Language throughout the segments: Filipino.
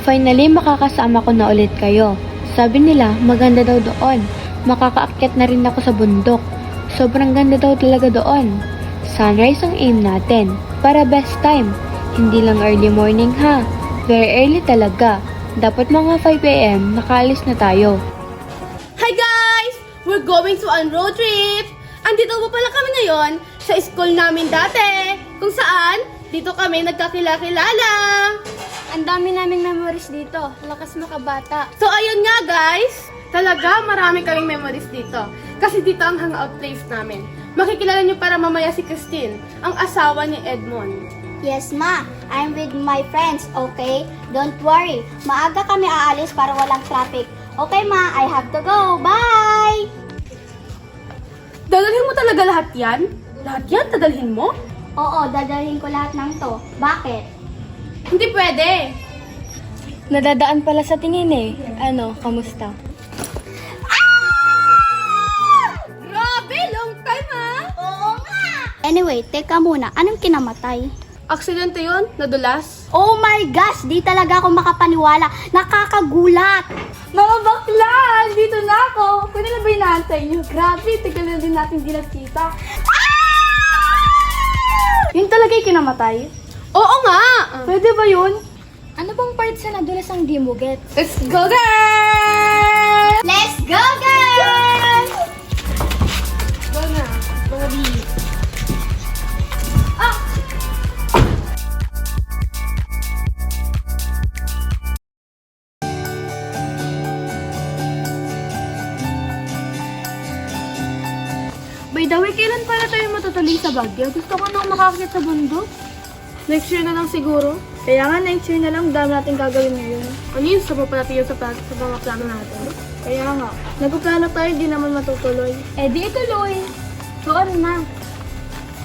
Finally, makakasama ko na ulit kayo. Sabi nila, maganda daw doon. Makakaakyat na rin ako sa bundok. Sobrang ganda daw talaga doon. Sunrise ang aim natin. Para best time. Hindi lang early morning ha. Very early talaga. Dapat mga 5 AM, nakaalis na tayo. Hi guys! We're going to on road trip! Andito pa pala kami ngayon sa school namin dati. Kung saan, dito kami nagkakilala. Ang dami naming memories dito. Lakas makabata. So ayun nga guys, talaga marami kaming memories dito. Kasi dito ang hangout place namin. Makikilala niyo para mamaya si Christine, ang asawa ni Edmond. Yes, Ma. I'm with my friends, okay? Don't worry. Maaga kami aalis para walang traffic. Okay, Ma. I have to go. Bye! Dadalhin mo talaga lahat yan? Lahat yan? Dadalhin mo? Oo, dadalhin ko lahat ng to. Bakit? Hindi pwede. Nadadaan pala sa tingin eh. Ano, kamusta? Grabe, long time ha? Oo nga! Anyway, teka muna. Anong kinamatay? Aksidente yun? Nadulas? Oh my gosh! Di talaga ako makapaniwala. Nakakagulat! Mga bakla! Dito na ako! Kung na ba inaantay niyo? Grabe, tagal na din natin di nagkita. Yun talaga yung kinamatay? Oo nga! Pwede ba yun? Ano bang part sa nadulas ang di mo get? Let's go girls! Let's go, girls! Go na, mga di. By the way, kailan pala tayo matataling sa Baguio? Gusto ko nang makakakit sa bundok. Next year na lang siguro. Kaya nga, next year na lang, dami natin gagawin ngayon. Ano yun? Sama pa natin yun sa mga plano natin. Kaya nga, nagpaplano tayo, di naman matutuloy. Eh di ituloy. So ano na?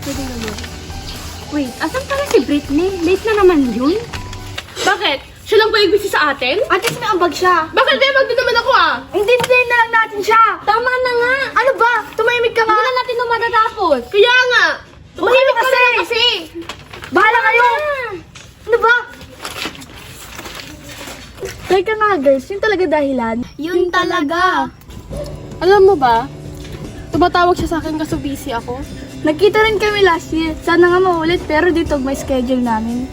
Pwede na yun. Wait, asan pala si Britney? Late na naman yun? Bakit? Siya lang ba yung busy sa atin? At least may ambag siya. Bakit di magda naman ako ah? Intindihin na lang natin siya. Tama na nga! Ano ba? Tumahimik ka nga. Hindi na natin na matatapos. Kaya nga! Tumahimik ka kasi. na kasi! Bahala kayo! Ano ba? Teka nga girls, yun talaga dahilan. Yun talaga. Alam mo ba? Tumatawag siya sa akin kasi busy ako. Nagkita rin kami last year. Sana nga maulit pero dito may schedule namin.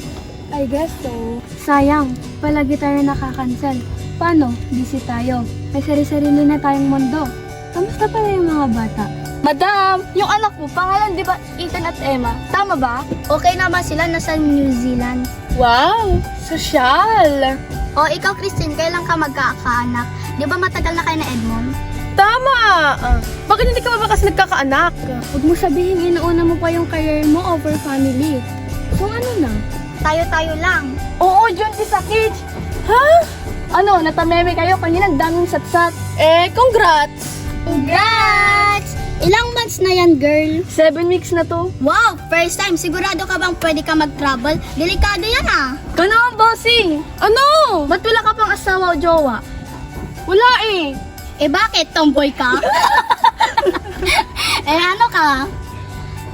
I guess so. Sayang, palagi tayo nakakancel. Paano? Busy tayo. May sarili-sarili na tayong mundo. Kamusta pala yung mga bata? Madam, yung anak mo, pangalan di ba Ethan at Emma? Tama ba? Okay naman sila, nasa New Zealand. Wow! Sosyal! O, ikaw, Christine, kailan ka magkakaanak? Di ba matagal na kayo na Edmond? Tama! Bakit hindi ka ba kasi nagkakaanak? Huwag mo sabihin inuuna mo pa yung career mo over family. So ano na? Tayo-tayo lang. Oo, John, di sa kids. Ha? Ano, natameme kayo kanina, daming satsat. Congrats! Congrats! Ilang months na yan, girl? 7 weeks na to. Wow, first time. Sigurado ka bang pwede ka mag-travel? Delikado yan ah. Ikaw naman, bossing. Ano? Ba't wala ka pang asawa o jowa? Wala eh! Eh bakit? Tomboy ka? eh ano ka?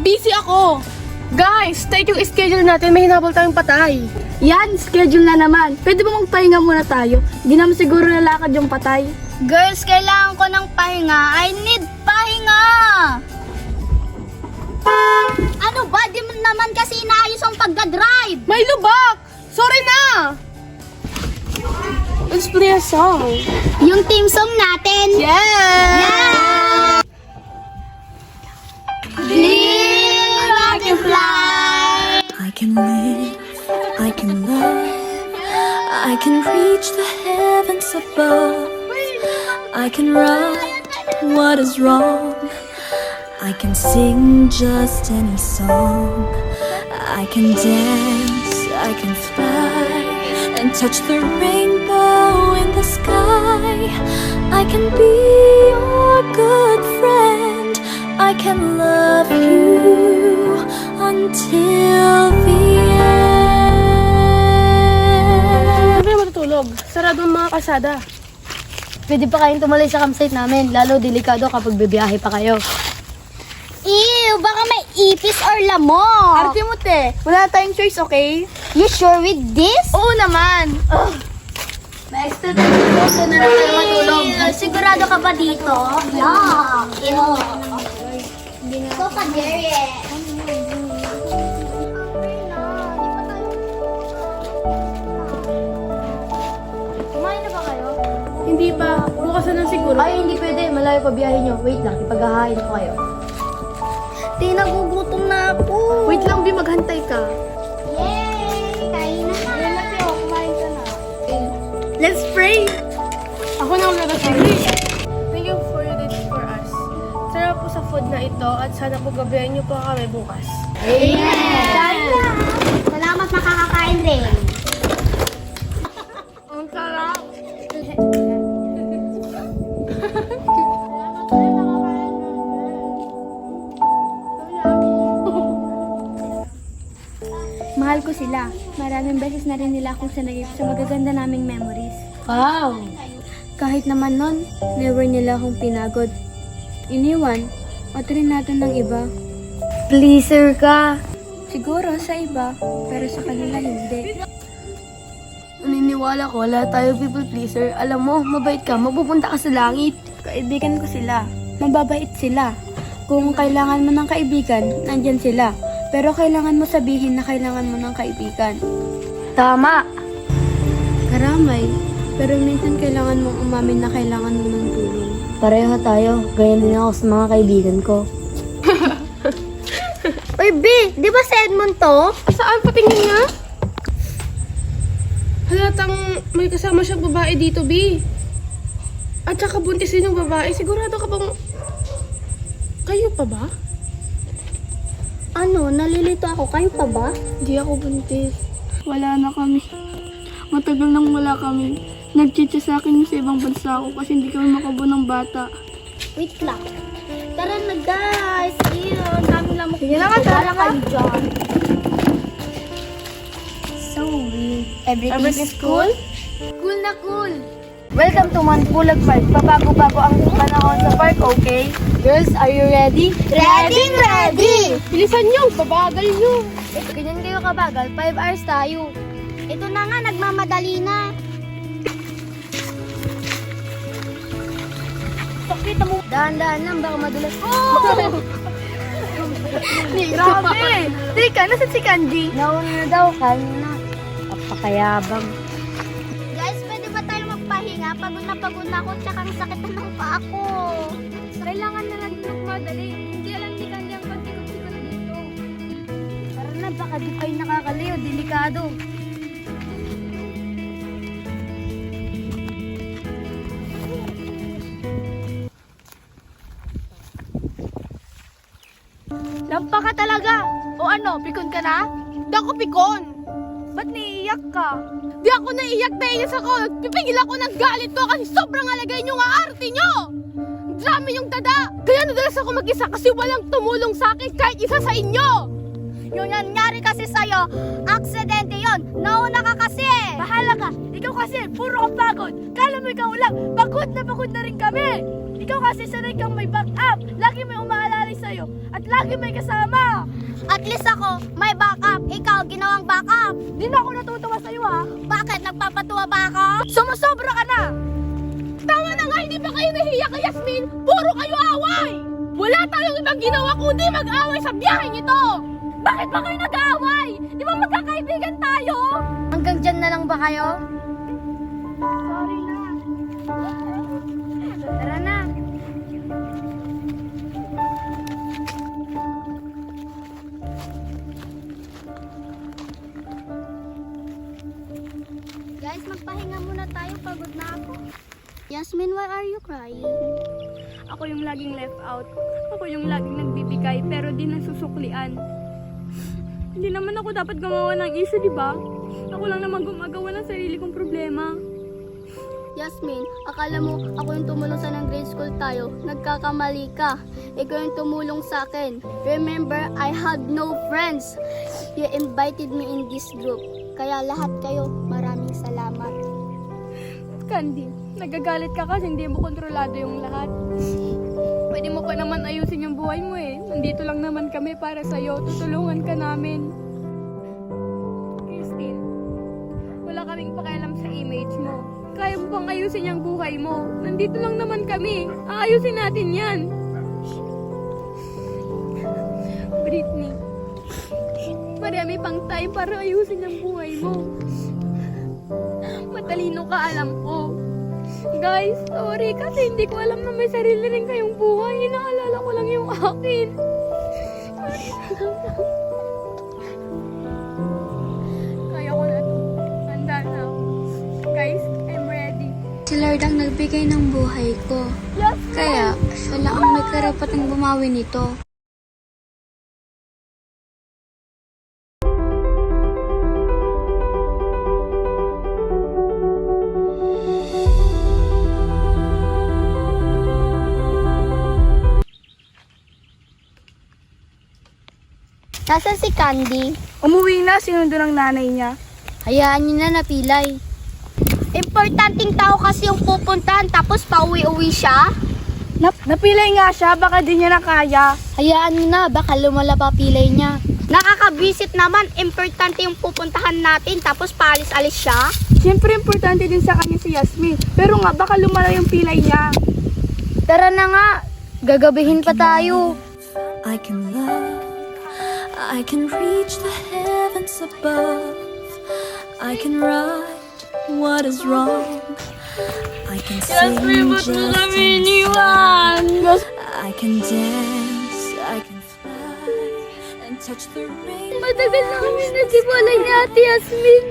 Busy ako! Guys, tight yung schedule natin. May hinabol tayong patay. Yan, schedule na naman. Pwede ba magpahinga muna tayo? Di naman siguro lalakad yung patay. Girls, kailangan ko ng pahinga. I need pahinga! Ano ba? Di mo naman kasi inaayos ang pagdadrive. May lubak! Sorry na! Let's play a song. Yung team song natin. Yeah! Yeah! Live like you fly. I can live, I can love, I can reach the heavens above. I can right what is wrong. I can sing just any song. I can dance, I can fly, and touch the rainbow in the sky. I can be your good friend. I can love you until the end. Sabi matutulog. Sarado ang mga kasada. Pwede pa kayong tumalay sa campsite namin, lalo delikado kapag bibiyahe pa kayo. Ew, baka may ipis or lamok. Arte mo, te. Wala tayong choice, okay? You sure with this? Oo naman. Extra gusto na lang tayo matulog. Sigurado ka ba dito? Yeah. So ka, Jerry. Kumain na ba kayo? Hindi pa. Bukas na lang siguro. Ay, hindi pwede. Malayo pa biyahe nyo. Wait lang, ipaghahain ko kayo. Di, nagugutom na ako. Wait lang, Bi. Maghantay ka. Yay! Kain na na. Kumain ka na. Let's pray! Ako na ang nag-pray. Thank you for you did for us. Sarap po sa food na ito at sana po gabayan niyo po kami bukas. Kain na. Salamat makakakain din. Ang sarap! Mahal ko sila. Maraming beses na rin nila akong sinagip sa magaganda naming memories. Wow! Kahit naman nun, never nila akong pinagod. Iniwan, o rin natin ng iba. Pleaser ka! Siguro sa iba, pero sa kanila hindi. Naniniwala ko, wala tayo people pleaser. Alam mo, mabait ka, mapupunta ka sa langit. Kaibigan ko sila. Mababait sila. Kung kailangan mo ng kaibigan, nandyan sila. Pero kailangan mo sabihin na kailangan mo ng kaibigan. Tama! Karamay, pero minsan kailangan mong umamin na kailangan mo ng tulong. Pareho tayo, ganyan din ako sa mga kaibigan ko. Uy, B, di ba si Edmond to? Saan? Patingin nga? Halatang may kasama siyang babae dito, Bi. At saka buntis din yung babae. Sigurado ka bang... Kayo pa ba? Ano, nalilito ako. Kayo pa ba? Hindi ako buntis. Wala na kami. Matagal nang wala kami. Nag-chitsa sa akin sa ibang bansa ako kasi hindi kami makabuo ng bata. Wait lang. Tara na, guys. Ew, ang dami lamok. Sige na nga, tara ka. kayo dyan. So weird. Everything's cool? Cool na cool. Welcome to Manpulag Park. Pabago-bago ang panahon sa park, okay? Girls, are you ready? Ready, ready. Bilisan nyo! Babagal nyo! Ganyan kayo kabagal. 5 hours tayo. Ito na nga, nagmamadali na. Pakita mo. Dahan-dahan lang, baka madulas. Oh! Grabe! Teka, nasan si Kanji? Nauna na daw, kanina. Apakayabang. Guys, pwede ba tayo magpahinga? Pagod na ako, tsaka ang sakit na ng paa ko. Kailangan na lang magmadali. Hindi alam ni Candy ang pagtikot-tikot dito. Tara na, baka di kayo nakakaliw. Delikado. Lampa ka talaga! O ano, pikon ka na? Di ako pikon! Ba't naiiyak ka? Di ako naiyak, nainis ako! Pipigil ako ng galit ko kasi sobrang alagay nyo nga arte nyo! Ang dami yung dada! Kaya nadalas ako mag-isa kasi walang tumulong sa akin kahit isa sa inyo! Yung nangyari kasi sa'yo, aksidente yon. Nauna ka kasi. Bahala ka! Ikaw kasi, puro kang pagod. Kala mo ikaw lang, pagod na rin kami. Ikaw kasi sanay kang may backup. Lagi may umaalalay sa'yo. At lagi may kasama. At least ako, may backup. Ikaw, ginawang backup. Di na ako natutuwa sa'yo ha. Bakit? Nagpapatuwa ba ako? Sumusobra ka na! Tama na nga, hindi ba kayo nahiya kay Yasmin? Puro kayo away! Wala tayong ibang ginawa kundi mag-away sa biyaheng ito! Bakit ba kayo nag-aaway? Di ba magkakaibigan tayo? Hanggang dyan na lang ba kayo? Sorry na. Tara na. Guys, magpahinga muna tayo. Pagod na ako. Yasmin, why are you crying? Ako yung laging left out. Ako yung laging nagbibigay pero di nasusuklian. Hindi naman ako dapat gumawa ng issue, di ba? Ako lang naman gumagawa ng sarili kong problema. Yasmin, akala mo ako yung tumulong sa ng grade school tayo. Nagkakamali ka. Ikaw yung tumulong sa akin. Remember, I had no friends. You invited me in this group. Kaya lahat kayo, maraming salamat. Candy, nagagalit ka kasi hindi mo kontrolado yung lahat. Pwede mo pa naman ayusin yung buhay mo eh. Nandito lang naman kami para sa'yo. Tutulungan ka namin. Christine, wala kaming pakialam sa image mo. Kaya mo bang ayusin yung buhay mo? Nandito lang naman kami. Aayusin natin yan. Britney, marami pang time para ayusin ang buhay mo. Matalino ka, alam ko. Guys, sorry kasi hindi ko alam na may sarili rin kayong buhay. Inaalala ko lang yung akin. Kaya ko na to. Handa na ako. Guys, I'm ready. Si Lord ang nagbigay ng buhay ko. Yes, Kaya, siya lang ang may karapatang bumawi nito. Nasaan si Candy? umuwi na, sinundo ng nanay niya. Hayaan niyo na napilay. Importanteng tao kasi yung pupuntahan tapos pauwi-uwi siya. Napilay nga siya, baka di niya na kaya. Hayaan niyo na, baka lumala pa pilay niya. Nakakabisit naman, importante yung pupuntahan natin tapos paalis-alis siya. Siyempre, importante din sa kanya si Yasmin. Pero nga, baka lumala yung pilay niya. Tara na nga, gagabihin pa tayo. I can love, I can reach the heavens above. I can right what is wrong. I can sing just I can dance, I can fly and touch the rain. Matagal na kami nagtiwala ni Ate Yasmin.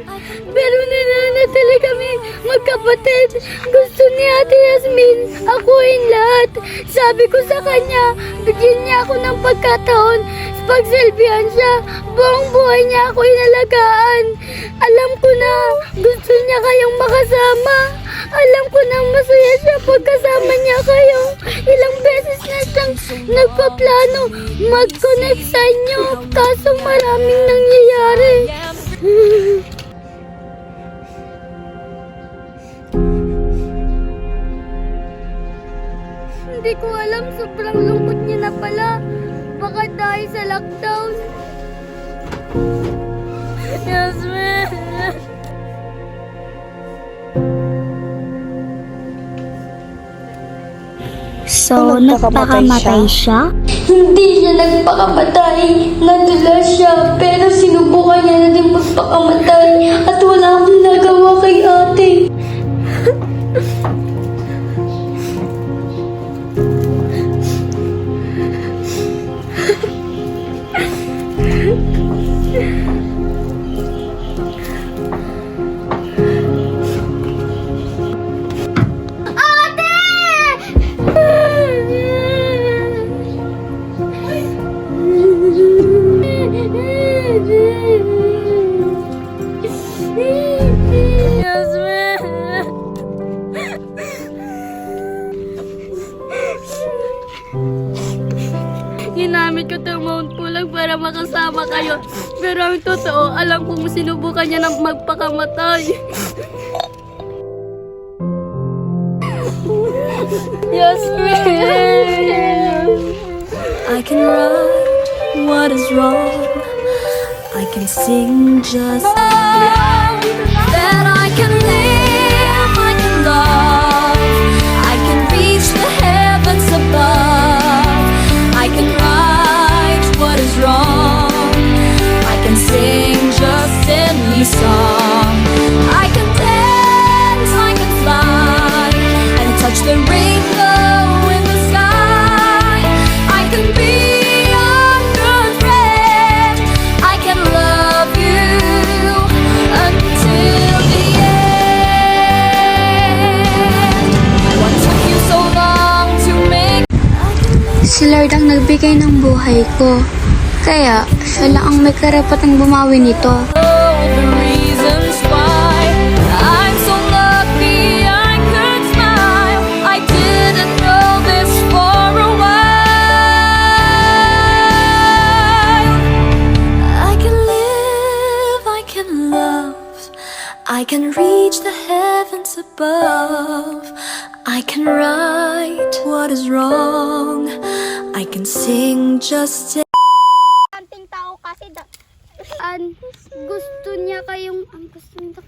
Pero nananatili kami magkapatid. Gusto ni Ate Yasmin akuin lahat. Sabi ko sa kanya, bigyan niya ako ng pagkataon. Pagsilbihan siya, buong buhay niya ako inalagaan. Alam ko na gusto niya kayong makasama. Alam ko na masaya siya pagkasama niya kayo. Ilang beses na siyang nagpaplano mag-connect sa inyo. Kaso maraming nangyayari. Hindi ko alam, sobrang lungkot niya na pala. Baka dahil sa lockdown. Yasmin! So, nagpakamatay siya? Hindi siya nagpakamatay. Nadula siya. Pero sinubukan niya na din magpakamatay. At wala akong nagawa kay ate. Ginamit ko itong Mount Pulag para makasama kayo. Pero ang totoo, alam kong sinubukan niya na magpakamatay. Yasmin! I can right what is wrong. I can sing just that I can live, I can love, I can reach the heavens above. I can right what is wrong. I can sing just any song. I can dance, I can fly and touch the rainbow in the sky. I can be your good friend. I can love you until the end. What took you so long to make? Si Lord ang nagbigay ng buhay ko. Kaya, siya lang ang may karapatang bumawi nito. Oh, the reasons why I'm so lucky I could smile. I didn't know this for a while. I can live, I can love, I can reach the heavens above. I can right what is wrong. I can sing just Kanting tao kasi gusto niya kayong ang gusto niya